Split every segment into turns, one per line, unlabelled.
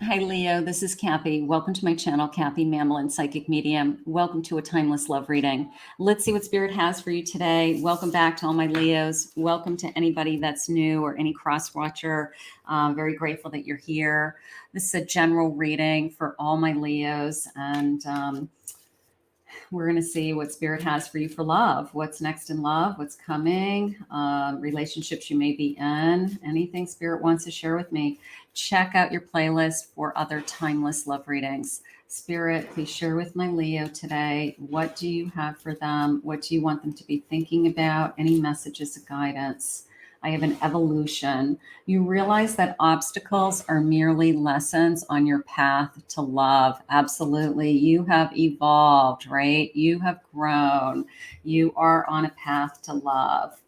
Hi, Leo. This is Kathy. Welcome to my channel, Kathy Mamolen, Psychic Medium. Welcome to a timeless love reading. Let's see what Spirit has for you today. Welcome back to all my Leos. Welcome to anybody that's new or any cross watcher. Very grateful that you're here. This is a general reading for all my Leos, and we're going to see what Spirit has for you for love. What's next in love? What's coming? Relationships you may be in. Anything Spirit wants to share with me. Check out your playlist for other timeless love readings. Spirit, please share with my Leo today. What do you have for them? What do you want them to be thinking about? Any messages of guidance? I have an evolution. You realize that obstacles are merely lessons on your path to love. Absolutely. You have evolved, right? You have grown. You are on a path to love.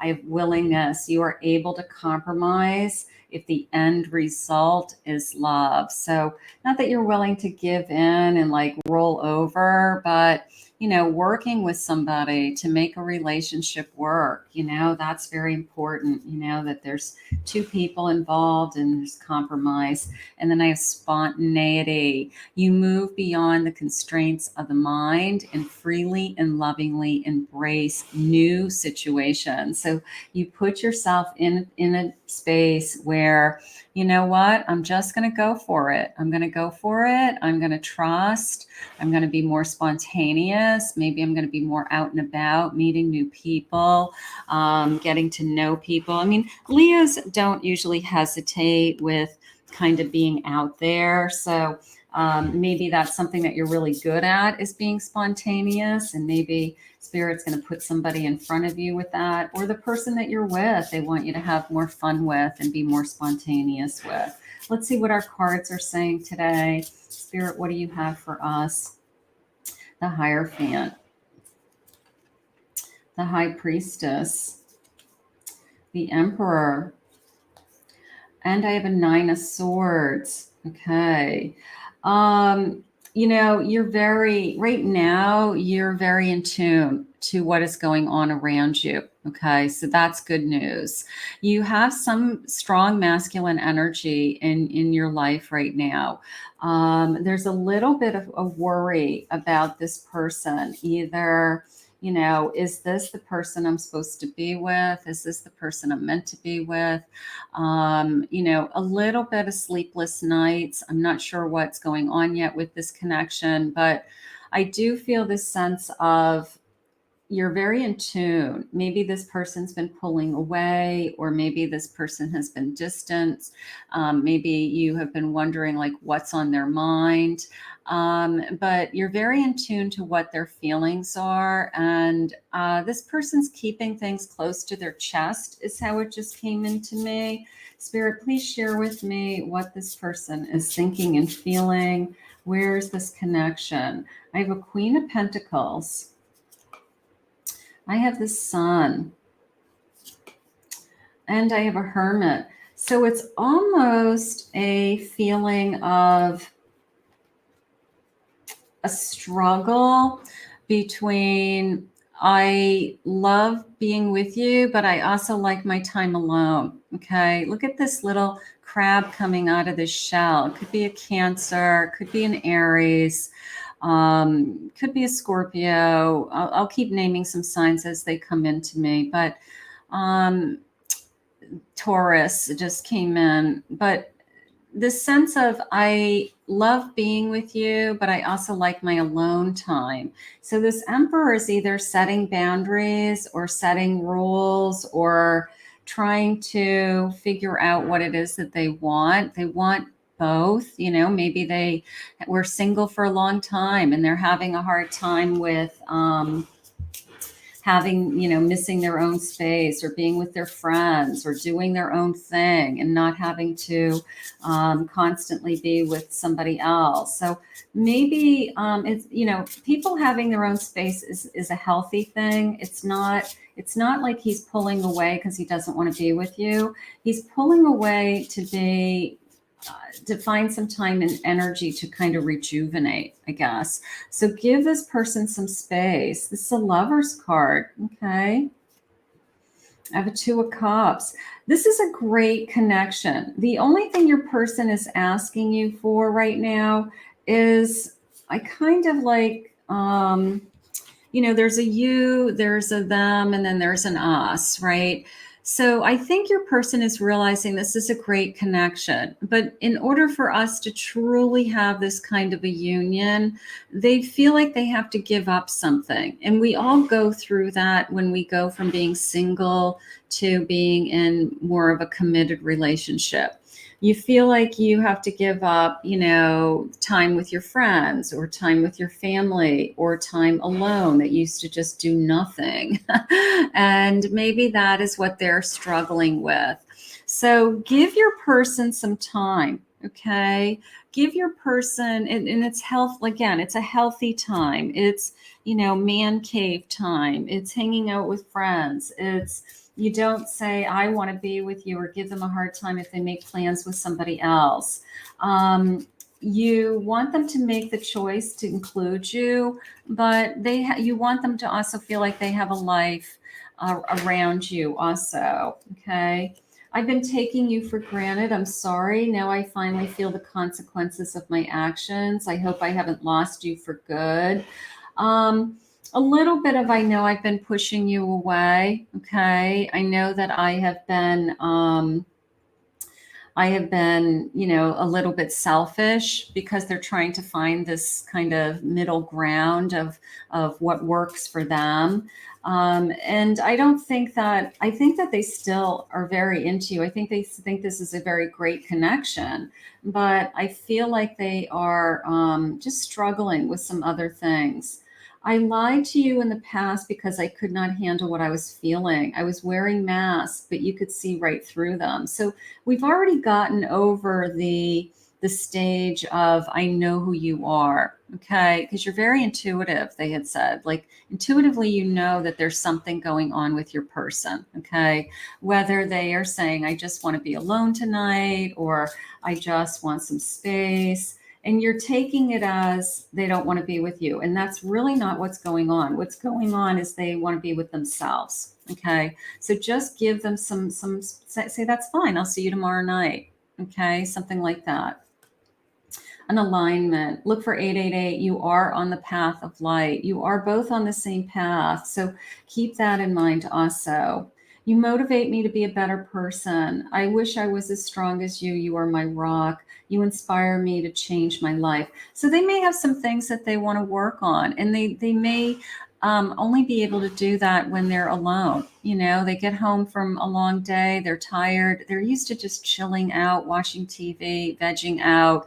I have willingness. You are able to compromise if the end result is love. So, not that you're willing to give in and like roll over, but working with somebody to make a relationship work, that's very important, that there's two people involved and there's compromise. And then I have spontaneity. You move beyond the constraints of the mind and freely and lovingly embrace new situations. So you put yourself in a space where, you know what, I'm just going to go for it. I'm going to go for it. I'm going to trust. I'm going to be more spontaneous. Maybe I'm going to be more out and about, meeting new people, getting to know people. I mean, Leos don't usually hesitate with kind of being out there. So maybe that's something that you're really good at, is being spontaneous. And maybe Spirit's going to put somebody in front of you with that, or the person that you're with, they want you to have more fun with and be more spontaneous with. Let's see what our cards are saying today. Spirit, what do you have for us? The Hierophant, the High Priestess, the Emperor, and I have a Nine of Swords. Okay. You're right now, you're very in tune to what is going on around you. Okay. So that's good news. You have some strong masculine energy in your life right now. There's a little bit of a worry about this person. Either, is this the person I'm supposed to be with? Is this the person I'm meant to be with? A little bit of sleepless nights. I'm not sure what's going on yet with this connection, but I do feel this sense of you're very in tune. Maybe this person's been pulling away, or maybe this person has been distant. Maybe you have been wondering like what's on their mind. But you're very in tune to what their feelings are. And this person's keeping things close to their chest is how it just came into me. Spirit, please share with me what this person is thinking and feeling. Where's this connection? I have a Queen of Pentacles. I have the Sun, and I have a Hermit. So it's almost a feeling of a struggle between, I love being with you, but I also like my time alone. Okay. Look at this little crab coming out of this shell. It could be a Cancer, could be an Aries, could be a Scorpio. I'll keep naming some signs as they come into me, but Taurus just came in. But this sense of, I love being with you, but I also like my alone time. So this Emperor is either setting boundaries or setting rules or trying to figure out what it is that they want. They want both. Maybe they were single for a long time and they're having a hard time with having, missing their own space or being with their friends or doing their own thing and not having to constantly be with somebody else. So maybe it's, people having their own space is a healthy thing. It's not like he's pulling away because he doesn't want to be with you. He's pulling away to find some time and energy to kind of rejuvenate, I guess. So give this person some space. This is a Lover's card, okay? I have a Two of Cups. This is a great connection. The only thing your person is asking you for right now is, I kind of like, there's a you, there's a them, and then there's an us, right? So I think your person is realizing this is a great connection. But in order for us to truly have this kind of a union, they feel like they have to give up something. And we all go through that when we go from being single to being in more of a committed relationship. You feel like you have to give up, time with your friends or time with your family or time alone that used to just do nothing. And maybe that is what they're struggling with. So give your person some time. Okay. Give your person, and it's health. Again, it's a healthy time. It's, man cave time. It's hanging out with friends. You don't say, I want to be with you, or give them a hard time if they make plans with somebody else. You want them to make the choice to include you, but you want them to also feel like they have a life around you also. Okay. I've been taking you for granted. I'm sorry. Now I finally feel the consequences of my actions. I hope I haven't lost you for good. A little bit of, I know I've been pushing you away. Okay. I know that I have been, a little bit selfish because they're trying to find this kind of middle ground of what works for them. And I think that they still are very into you. I think they think this is a very great connection, but I feel like they are just struggling with some other things. I lied to you in the past because I could not handle what I was feeling. I was wearing masks, but you could see right through them. So we've already gotten over the stage of, I know who you are. Okay. Because you're very intuitive, they had said. Like, intuitively, you know that there's something going on with your person. Okay. Whether they are saying, I just want to be alone tonight, or I just want some space. And you're taking it as they don't want to be with you. And that's really not what's going on. What's going on is they want to be with themselves. Okay. So just give them say, that's fine. I'll see you tomorrow night. Okay. Something like that. An alignment. Look for 888. You are on the path of light. You are both on the same path. So keep that in mind also. You motivate me to be a better person. I wish I was as strong as you. You are my rock. You inspire me to change my life. So they may have some things that they want to work on, and they may only be able to do that when they're alone. They get home from a long day, they're tired, they're used to just chilling out, watching TV, vegging out.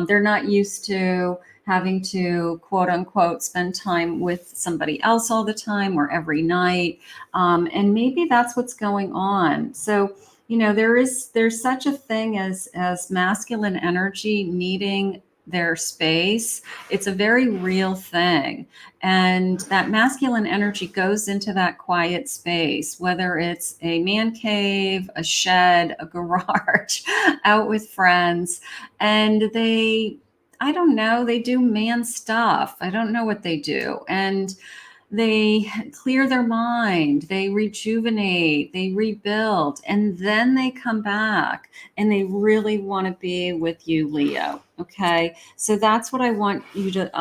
They're not used to having to, quote unquote, spend time with somebody else all the time or every night. And maybe that's what's going on. So, there's such a thing as masculine energy needing their space. It's a very real thing. And that masculine energy goes into that quiet space, whether it's a man cave, a shed, a garage, out with friends. And I don't know, they do man stuff. I don't know what they do. And they clear their mind, they rejuvenate, they rebuild, and then they come back and they really want to be with you, Leo. Okay. So that's what I want you to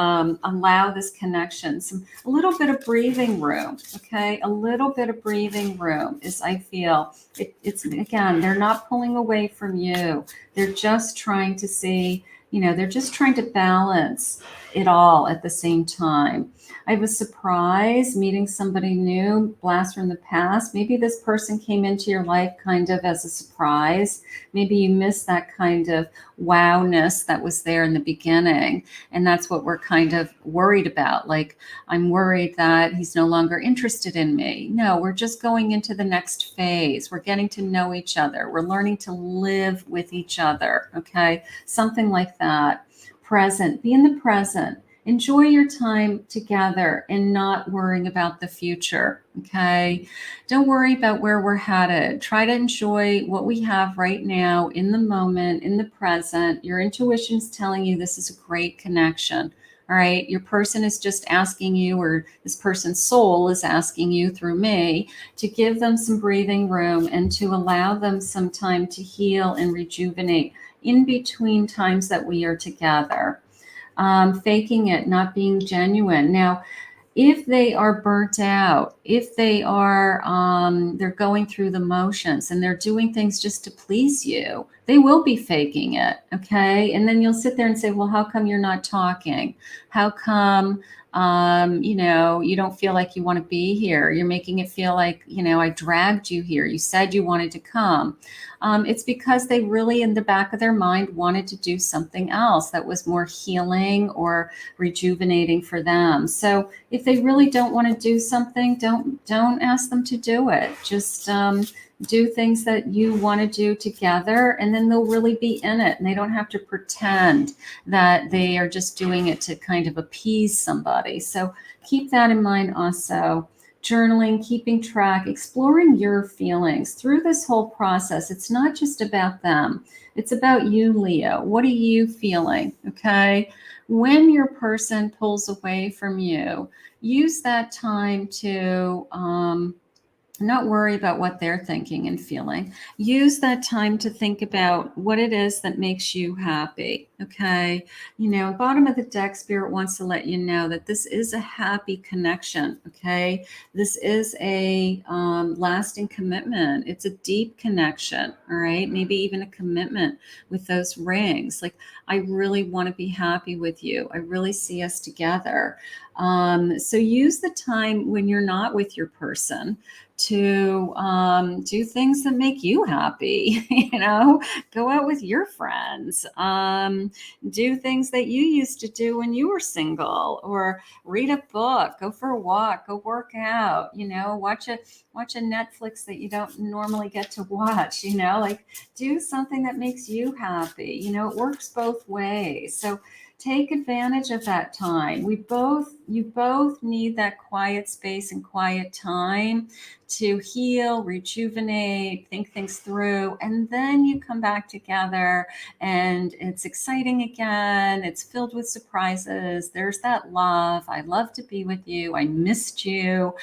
allow this connection, a little bit of breathing room. Okay. A little bit of breathing room is, I feel it's, again, they're not pulling away from you. They're just trying to see, they're just trying to balance it all at the same time. I was surprised meeting somebody new, blast from the past. Maybe this person came into your life kind of as a surprise. Maybe you missed that kind of wowness that was there in the beginning. And that's what we're kind of worried about. Like, I'm worried that he's no longer interested in me. No, we're just going into the next phase. We're getting to know each other. We're learning to live with each other. Okay. Something like that. Present. Be in the present. Enjoy your time together and not worrying about the future. Okay. Don't worry about where we're headed. Try to enjoy what we have right now, in the moment, in the present. Your intuition's telling you this is a great connection. All right. Your person is just asking you, or this person's soul is asking you through me, to give them some breathing room and to allow them some time to heal and rejuvenate in between times that we are together. Faking it, not being genuine. Now, if they are burnt out, if they are they're going through the motions and they're doing things just to please you, they will be faking it. Okay. And then you'll sit there and say, well, how come you're not talking? How come you don't feel like you want to be here? You're making it feel like, I dragged you here. You said you wanted to come. It's because they really, in the back of their mind, wanted to do something else that was more healing or rejuvenating for them. So if they really don't want to do something, don't ask them to do it. Just do things that you want to do together, and then they'll really be in it, and they don't have to pretend that they are just doing it to kind of appease somebody. So keep that in mind also. Journaling, keeping track, exploring your feelings through this whole process. It's not just about them. It's about you, Leo. What are you feeling? Okay. When your person pulls away from you, use that time to not worry about what they're thinking and feeling. Use that time to think about what it is that makes you happy. Okay. Bottom of the deck, Spirit wants to let you know that this is a happy connection. Okay. This is a lasting commitment. It's a deep connection. All right. Maybe even a commitment with those rings. Like, I really want to be happy with you. I really see us together. So use the time when you're not with your person to do things that make you happy. Go out with your friends, do things that you used to do when you were single, or read a book, go for a walk, go work out, watch a Netflix that you don't normally get to watch, like do something that makes you happy. It works both ways. So take advantage of that time. You both need that quiet space and quiet time to heal, rejuvenate, think things through, and then you come back together and it's exciting again. It's filled with surprises. There's that love. I love to be with you. I missed you.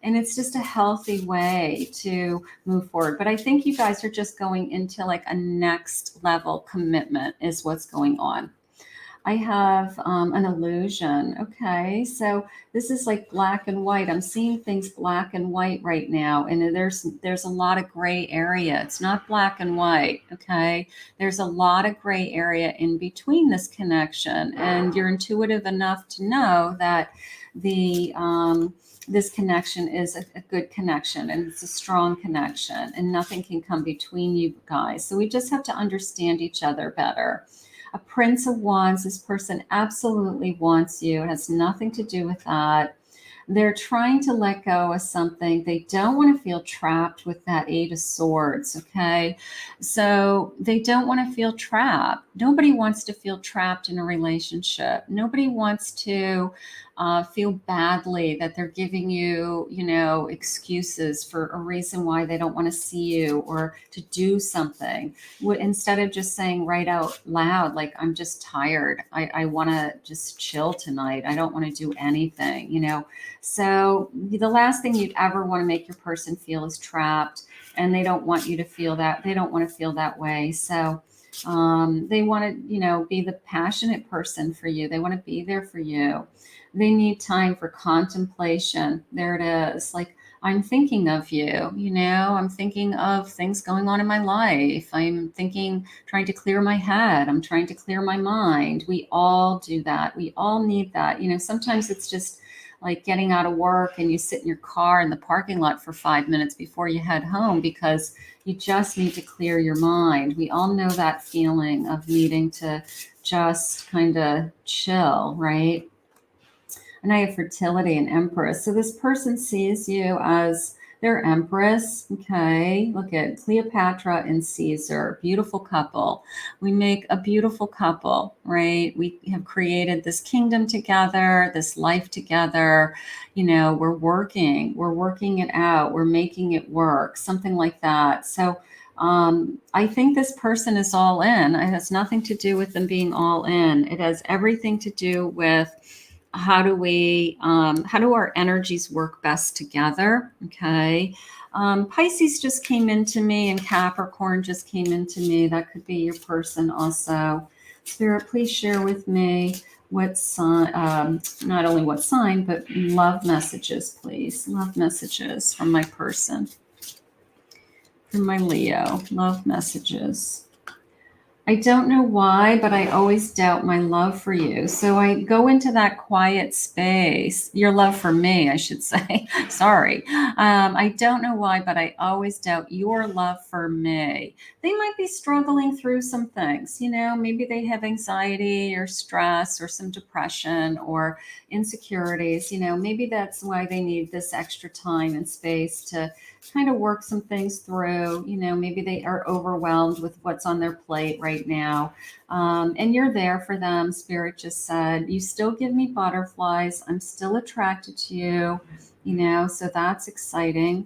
And it's just a healthy way to move forward. But I think you guys are just going into like a next level commitment is what's going on. I have an illusion. Okay, so this is like black and white. I'm seeing things black and white right now, and there's a lot of gray area. It's not black and white. Okay, there's a lot of gray area in between this connection, and you're intuitive enough to know that this connection is a good connection, and it's a strong connection, and nothing can come between you guys. So we just have to understand each other better. A Prince of Wands, this person absolutely wants you. It has nothing to do with that. They're trying to let go of something. They don't want to feel trapped with that Eight of Swords, okay? So they don't want to feel trapped. Nobody wants to feel trapped in a relationship. Nobody wants to feel badly that they're giving you, excuses for a reason why they don't want to see you or to do something. Instead of just saying right out loud, like, I'm just tired. I want to just chill tonight. I don't want to do anything, So the last thing you'd ever want to make your person feel is trapped, and they don't want you to feel that. They don't want to feel that way. So they want to, be the passionate person for you. They want to be there for you. They need time for contemplation. There it is. Like, I'm thinking of you, I'm thinking of things going on in my life. I'm trying to clear my head. I'm trying to clear my mind. We all do that. We all need that. Sometimes it's just like getting out of work and you sit in your car in the parking lot for 5 minutes before you head home because you just need to clear your mind. We all know that feeling of needing to just kind of chill, right? And I have fertility and Empress. So this person sees you as their Empress. Okay. Look at Cleopatra and Caesar. Beautiful couple. We make a beautiful couple, right? We have created this kingdom together, this life together. We're working it out. We're making it work, something like that. So I think this person is all in. It has nothing to do with them being all in. It has everything to do with how do our energies work best together? Okay. Pisces just came into me and Capricorn just came into me. That could be your person also. Spirit, please share with me what sign, not only what sign, but love messages, please. Love messages from my person. From my Leo, love messages. I don't know why, but I always doubt my love for you. So I go into that quiet space, your love for me, I should say. Sorry. I don't know why, but I always doubt your love for me. They might be struggling through some things, you know, maybe they have anxiety or stress or some depression or insecurities, you know, maybe that's why they need this extra time and space to kind of work some things through. You know, maybe they are overwhelmed with what's on their plate right now. And you're there for them. Spirit just said, you still give me butterflies. I'm still attracted to you, you know, so that's exciting.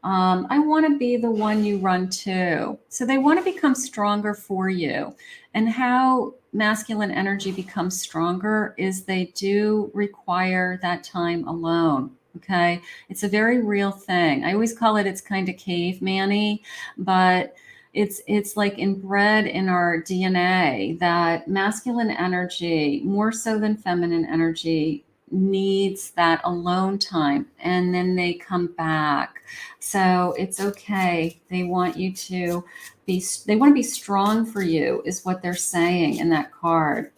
I want to be the one you run to. So they want to become stronger for you. And how masculine energy becomes stronger is they do require that time alone. Okay. It's a very real thing. I always call it, it's kind of caveman-y, but it's like inbred in our DNA that masculine energy, more so than feminine energy, needs that alone time, and then they come back. So it's okay. They want you to they want to be strong for you, is what they're saying in that card.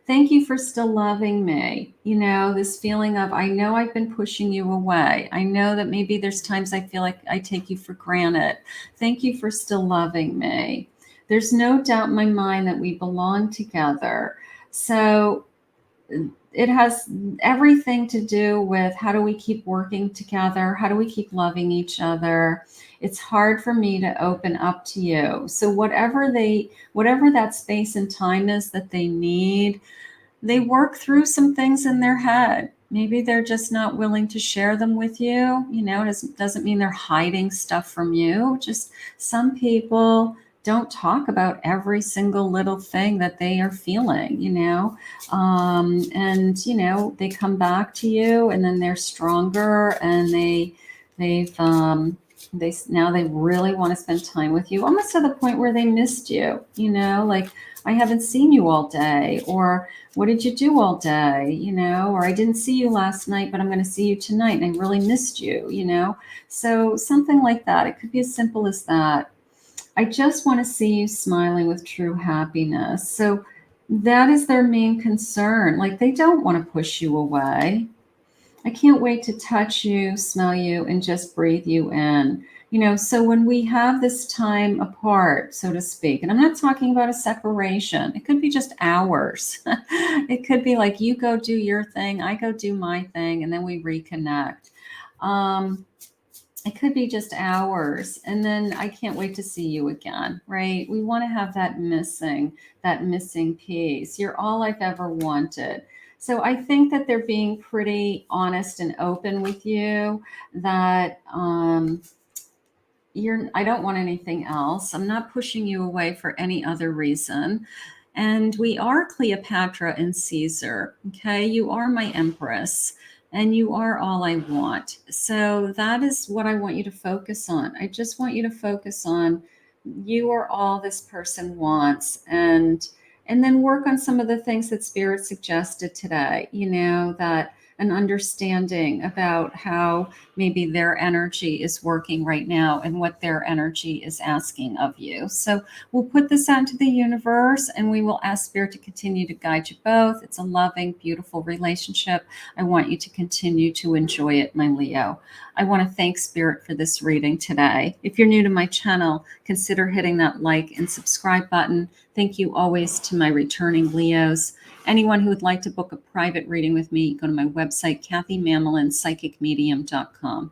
Thank you for still loving me. You know, this feeling of, I know I've been pushing you away. I know that maybe there's times I feel like I take you for granted. Thank you for still loving me. There's no doubt in my mind that we belong together. So it has everything to do with, how do we keep working together? How do we keep loving each other? It's hard for me to open up to you. So whatever that space and time is that they need, they work through some things in their head. Maybe they're just not willing to share them with you. You know, it doesn't mean they're hiding stuff from you. Just some people don't talk about every single little thing that they are feeling, you know, and, you know, they come back to you and then they're stronger, and now they really want to spend time with you, almost to the point where they missed you, you know, like, I haven't seen you all day, or what did you do all day, you know, or I didn't see you last night, but I'm going to see you tonight and I really missed you, you know. So something like that. It could be as simple as that. I just want to see you smiling with true happiness. So that is their main concern. Like, they don't want to push you away. I can't wait to touch you, smell you, and just breathe you in. You know, so when we have this time apart, so to speak, and I'm not talking about a separation, it could be just hours. It could be like, you go do your thing, I go do my thing, and then we reconnect. It could be just hours, and then I can't wait to see you again, right? We want to have that missing piece. You're all I've ever wanted. So I think that they're being pretty honest and open with you, that I don't want anything else. I'm not pushing you away for any other reason. And we are Cleopatra and Caesar. Okay. You are my empress, and you are all I want. So that is what I want you to focus on. I just want you to focus on, you are all this person wants, and then work on some of the things that Spirit suggested today, you know, that an understanding about how maybe their energy is working right now and what their energy is asking of you. So we'll put this out into the universe, and we will ask Spirit to continue to guide you both. It's a loving, beautiful relationship. I want you to continue to enjoy it, my Leo. I want to thank Spirit for this reading today. If you're new to my channel, consider hitting that like and subscribe button. Thank you always to my returning Leos. Anyone who would like to book a private reading with me, go to my website, KathyMamolenPsychicMedium.com.